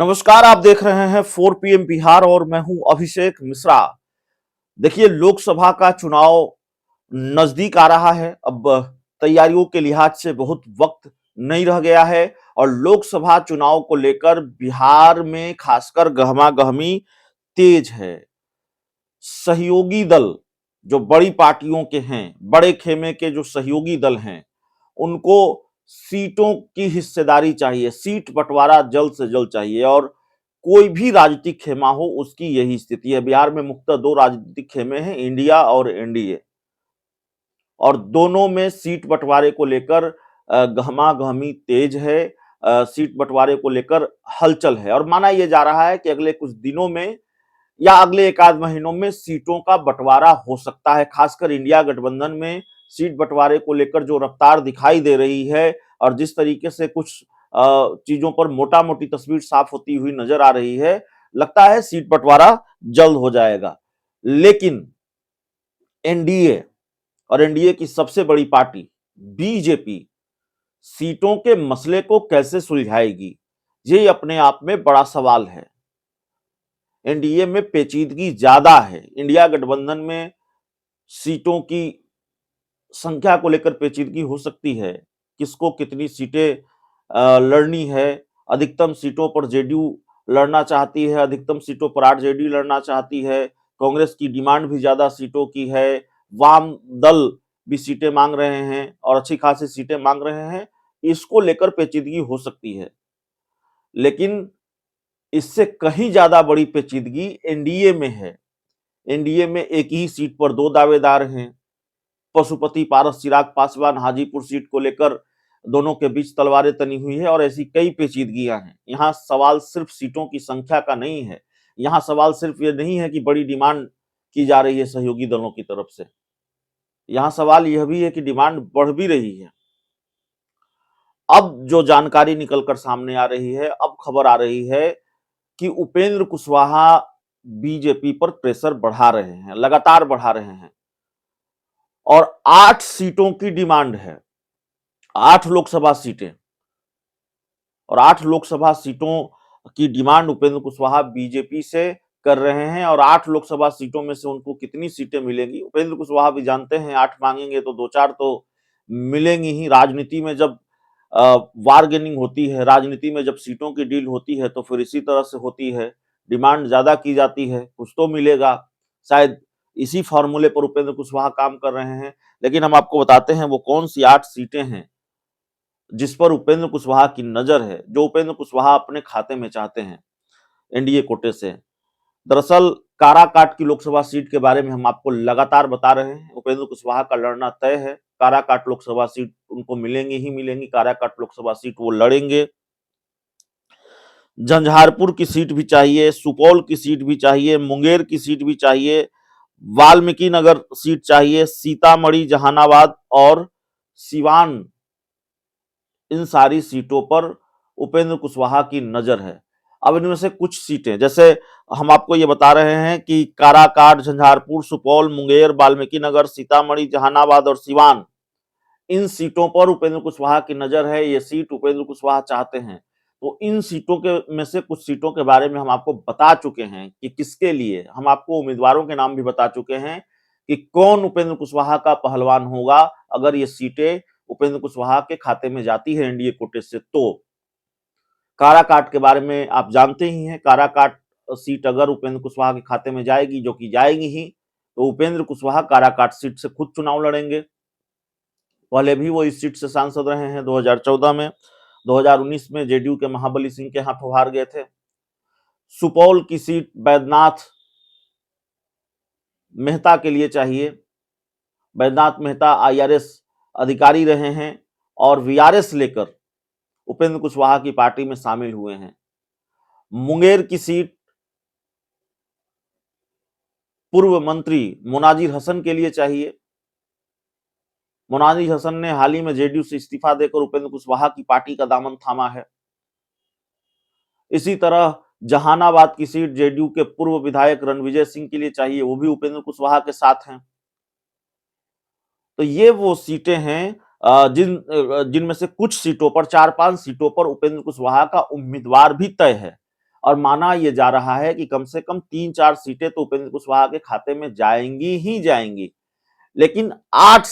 नमस्कार, आप देख रहे हैं 4 पीएम बिहार और मैं हूं अभिषेक मिश्रा। देखिए, लोकसभा का चुनाव नजदीक आ रहा है। अब तैयारियों के लिहाज से बहुत वक्त नहीं रह गया है और लोकसभा चुनाव को लेकर बिहार में खासकर गहमा-गहमी तेज है। सहयोगी दल जो बड़ी पार्टियों के हैं, बड़े खेमे के जो सहयोगी दल हैं, उनको सीटों की हिस्सेदारी चाहिए, सीट बंटवारा जल्द से जल्द चाहिए और कोई भी राजनीतिक खेमा हो उसकी यही स्थिति है। बिहार में मुख्यतः दो राजनीतिक खेमे हैं, इंडिया और एनडीए, और दोनों में सीट बंटवारे को लेकर गहमा-गहमी तेज है। सीट बंटवारे को लेकर हलचल है और माना यह जा रहा है कि अगले कुछ दिनों में या अगले एक आध महीनों में सीटों का बंटवारा हो सकता है। खासकर इंडिया गठबंधन में सीट बंटवारे को लेकर जो रफ्तार दिखाई दे रही है और जिस तरीके से कुछ चीजों पर मोटा मोटी तस्वीर साफ होती हुई नजर आ रही है, लगता है सीट बंटवारा जल्द हो जाएगा। लेकिन एनडीए और एनडीए की सबसे बड़ी पार्टी बीजेपी सीटों के मसले को कैसे सुलझाएगी, ये अपने आप में बड़ा सवाल है। एनडीए में पेचीदगी ज्यादा है। इंडिया गठबंधन में सीटों की संख्या को लेकर पेचीदगी हो सकती है, किसको कितनी सीटें लड़नी है। अधिकतम सीटों पर जेडीयू लड़ना चाहती है, अधिकतम सीटों पर आरजेडी लड़ना चाहती है। कांग्रेस की डिमांड भी ज्यादा सीटों की है। वाम दल भी सीटें मांग रहे हैं और अच्छी खासी सीटें मांग रहे हैं। इसको लेकर पेचीदगी हो सकती है, लेकिन इससे कहीं ज्यादा बड़ी पेचीदगी एनडीए में है। एनडीए में एक ही सीट पर दो दावेदार हैं। पशुपति पारस चिराग पासवान हाजीपुर सीट को लेकर दोनों के बीच तलवारें तनी हुई है और ऐसी कई पेचीदगियां हैं। यहाँ सवाल सिर्फ सीटों की संख्या का नहीं है। यहाँ सवाल सिर्फ ये नहीं है कि बड़ी डिमांड की जा रही है सहयोगी दलों की तरफ से। यहाँ सवाल यह भी है कि डिमांड बढ़ भी रही है। अब जो जानकारी निकलकर सामने आ रही है, अब खबर आ रही है कि उपेंद्र कुशवाहा बीजेपी पर प्रेशर बढ़ा रहे हैं, लगातार बढ़ा रहे हैं और 8 सीटों की डिमांड है। 8 लोकसभा सीटें और 8 लोकसभा सीटों की डिमांड उपेंद्र कुशवाहा बीजेपी से कर रहे हैं और 8 लोकसभा सीटों में से उनको कितनी सीटें मिलेंगी उपेंद्र कुशवाहा भी जानते हैं। 8 मांगेंगे तो 2-4 तो मिलेंगी ही। राजनीति में जब बार्गेनिंग होती है, राजनीति में जब सीटों की डील होती है तो फिर इसी तरह से होती है। डिमांड ज्यादा की जाती है, कुछ तो मिलेगा। शायद इसी फॉर्मूले पर उपेंद्र कुशवाहा काम कर रहे हैं। लेकिन हम आपको बताते हैं वो कौन सी 8 सीटें हैं जिस पर उपेंद्र कुशवाहा की नजर है, जो उपेंद्र कुशवाहा अपने खाते में चाहते हैं एनडीए कोटे से। दरअसल काराकाट की लोकसभा सीट के बारे में हम आपको लगातार बता रहे हैं। उपेंद्र कुशवाहा का लड़ना तय है। काराकाट लोकसभा सीट उनको मिलेंगी ही मिलेंगी। काराकाट लोकसभा सीट वो लड़ेंगे। झंझारपुर की सीट भी चाहिए, सुपौल की सीट भी चाहिए, मुंगेर की सीट भी चाहिए, वाल्मीकि नगर सीट चाहिए, सीतामढ़ी, जहानाबाद और सिवान, इन सारी सीटों पर उपेंद्र कुशवाहा की नजर है। अब इनमें से कुछ सीटें, जैसे हम आपको ये बता रहे हैं कि काराकाट, झंझारपुर, सुपौल, मुंगेर, वाल्मीकि नगर, सीतामढ़ी, जहानाबाद और सिवान, इन सीटों पर उपेंद्र कुशवाहा की नजर है। ये सीट उपेंद्र कुशवाहा चाहते हैं। तो इन सीटों के में से कुछ सीटों के बारे में हम आपको बता चुके हैं कि किसके लिए। हम आपको उम्मीदवारों के नाम भी बता चुके हैं कि कौन उपेंद्र कुशवाहा का पहलवान होगा अगर ये सीटें उपेंद्र कुशवाहा के खाते में जाती है एनडीए कोटे से। तो काराकाट के बारे में आप जानते ही हैं। काराकाट सीट अगर उपेंद्र कुशवाहा के खाते में जाएगी, जो कि जाएगी ही, तो उपेंद्र कुशवाहा काराकाट सीट से खुद चुनाव लड़ेंगे। पहले भी वो इस सीट से सांसद रहे हैं 2014 में। 2019 में जेडीयू के महाबली सिंह के हाथों हार गए थे। सुपौल की सीट बैद्यनाथ मेहता के लिए चाहिए। बैद्यनाथ मेहता आईआरएस अधिकारी रहे हैं और वीआरएस लेकर उपेंद्र कुशवाहा की पार्टी में शामिल हुए हैं। मुंगेर की सीट पूर्व मंत्री मोनाजिर हसन के लिए चाहिए। मोनाजिर हसन ने हाल ही में जेडीयू से इस्तीफा देकर उपेंद्र कुशवाहा की पार्टी का दामन थामा है। इसी तरह जहानाबाद की सीट जेडीयू के पूर्व विधायक रणविजय सिंह के लिए चाहिए, वो भी उपेंद्र कुशवाहा के साथ हैं। तो ये वो सीटें हैं जिनमें से कुछ सीटों पर, 4-5 सीटों पर उपेंद्र कुशवाहा का उम्मीदवार भी तय है। और माना यह जा रहा है कि कम से कम 3-4 सीटें तो उपेंद्र कुशवाहा के खाते में जाएंगी ही जाएंगी। लेकिन 8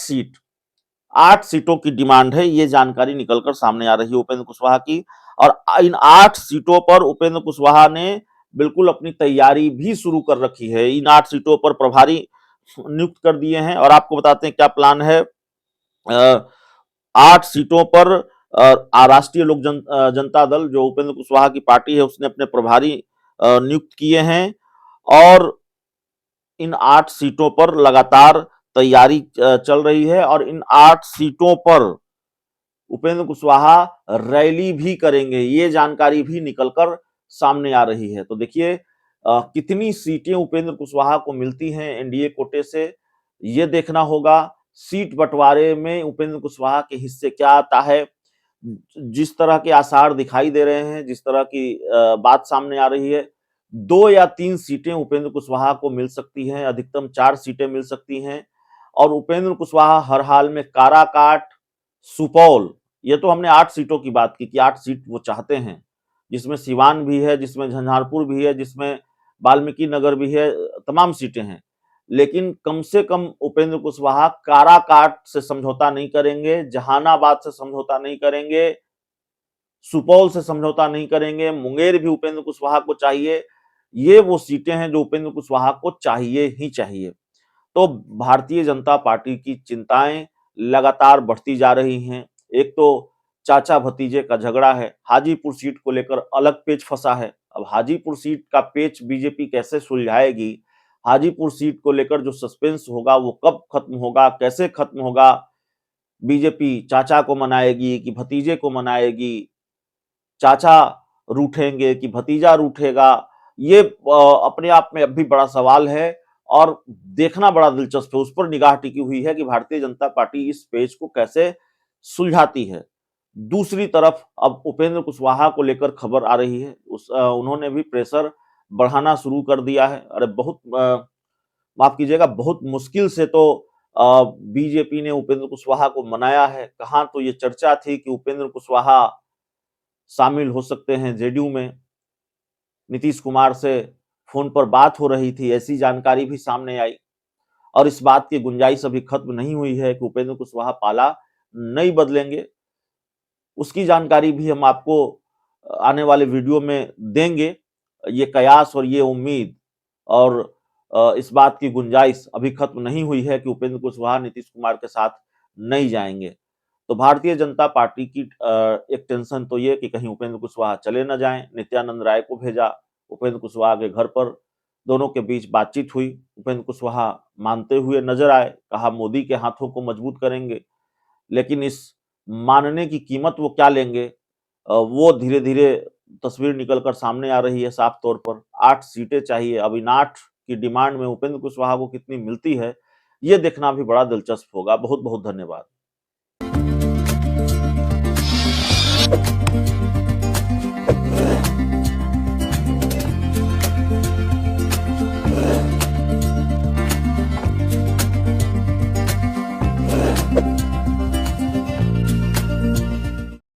सीटों की डिमांड है, ये जानकारी निकलकर सामने आ रही है उपेंद्र कुशवाहा की। और इन 8 सीटों पर उपेंद्र कुशवाहा ने बिल्कुल अपनी तैयारी भी शुरू कर रखी है। इन 8 सीटों पर प्रभारी नियुक्त कर दिए हैं और आपको बताते हैं क्या प्लान है। 8 सीटों पर राष्ट्रीय जनता दल जो उपेंद्र कुशवाहा की पार्टी है उसने अपने प्रभारी नियुक्त किए हैं और इन 8 सीटों पर लगातार तैयारी चल रही है और इन 8 सीटों पर उपेंद्र कुशवाहा रैली भी करेंगे, ये जानकारी भी निकलकर सामने आ रही है। तो देखिए कितनी सीटें उपेंद्र कुशवाहा को मिलती हैं एनडीए कोटे से, ये देखना होगा। सीट बंटवारे में उपेंद्र कुशवाहा के हिस्से क्या आता है, जिस तरह के आसार दिखाई दे रहे हैं, जिस तरह की बात सामने आ रही है, 2 या 3 सीटें उपेंद्र कुशवाहा को मिल सकती हैं, अधिकतम 4 सीटें मिल सकती हैं। और उपेंद्र कुशवाहा हर हाल में काराकाट, सुपौल, ये तो हमने 8 सीटों की बात की कि 8 सीट वो चाहते हैं, जिसमें सिवान भी है, जिसमें झंझारपुर भी है, जिसमें वाल्मीकि नगर भी है, तमाम सीटें हैं। लेकिन कम से कम उपेंद्र कुशवाहा काराकाट से समझौता नहीं करेंगे, जहानाबाद से समझौता नहीं करेंगे, सुपौल से समझौता नहीं करेंगे, मुंगेर भी उपेंद्र कुशवाहा को चाहिए। ये वो सीटें हैं जो उपेंद्र कुशवाहा को चाहिए ही चाहिए। तो भारतीय जनता पार्टी की चिंताएं लगातार बढ़ती जा रही हैं। एक तो चाचा भतीजे का झगड़ा है, हाजीपुर सीट को लेकर अलग पेच फंसा है। अब हाजीपुर सीट का पेच बीजेपी कैसे सुलझाएगी, हाजीपुर सीट को लेकर जो सस्पेंस होगा वो कब खत्म होगा, कैसे खत्म होगा, बीजेपी चाचा को मनाएगी कि भतीजे को मनाएगी, चाचा रूठेंगे कि भतीजा रूठेगा, ये अपने आप में अब भी बड़ा सवाल है और देखना बड़ा दिलचस्प है। उस पर निगाह टिकी हुई है कि भारतीय जनता पार्टी इस पेच को कैसे सुलझाती है। दूसरी तरफ अब उपेंद्र कुशवाहा को लेकर खबर आ रही है, उन्होंने भी प्रेशर बढ़ाना शुरू कर दिया है। अरे बहुत माफ कीजिएगा, बहुत मुश्किल से तो बीजेपी ने उपेंद्र कुशवाहा को मनाया है। कहाँ तो ये चर्चा थी कि उपेंद्र कुशवाहा शामिल हो सकते हैं जेडीयू में, नीतीश कुमार से फोन पर बात हो रही थी, ऐसी जानकारी भी सामने आई और इस बात की गुंजाइश अभी खत्म नहीं हुई है कि उपेंद्र कुशवाहा पाला नहीं बदलेंगे। उसकी जानकारी भी हम आपको आने वाले वीडियो में देंगे। ये कयास और ये उम्मीद और इस बात की गुंजाइश अभी खत्म नहीं हुई है कि उपेंद्र कुशवाहा नीतीश कुमार के साथ नहीं जाएंगे। तो भारतीय जनता पार्टी की एक टेंशन तो ये कि कहीं उपेंद्र कुशवाहा चले न जाएं। नित्यानंद राय को भेजा उपेंद्र कुशवाहा के घर पर, दोनों के बीच बातचीत हुई। उपेंद्र कुशवाहा मानते हुए नजर आए, कहा मोदी के हाथों को मजबूत करेंगे। लेकिन इस मानने की कीमत वो क्या लेंगे, वो धीरे धीरे तस्वीर निकलकर सामने आ रही है साफ तौर पर। 8 सीटें चाहिए, अब इन 8 की डिमांड में उपेंद्र कुशवाहा को कितनी मिलती है, ये देखना भी बड़ा दिलचस्प होगा। बहुत बहुत धन्यवाद।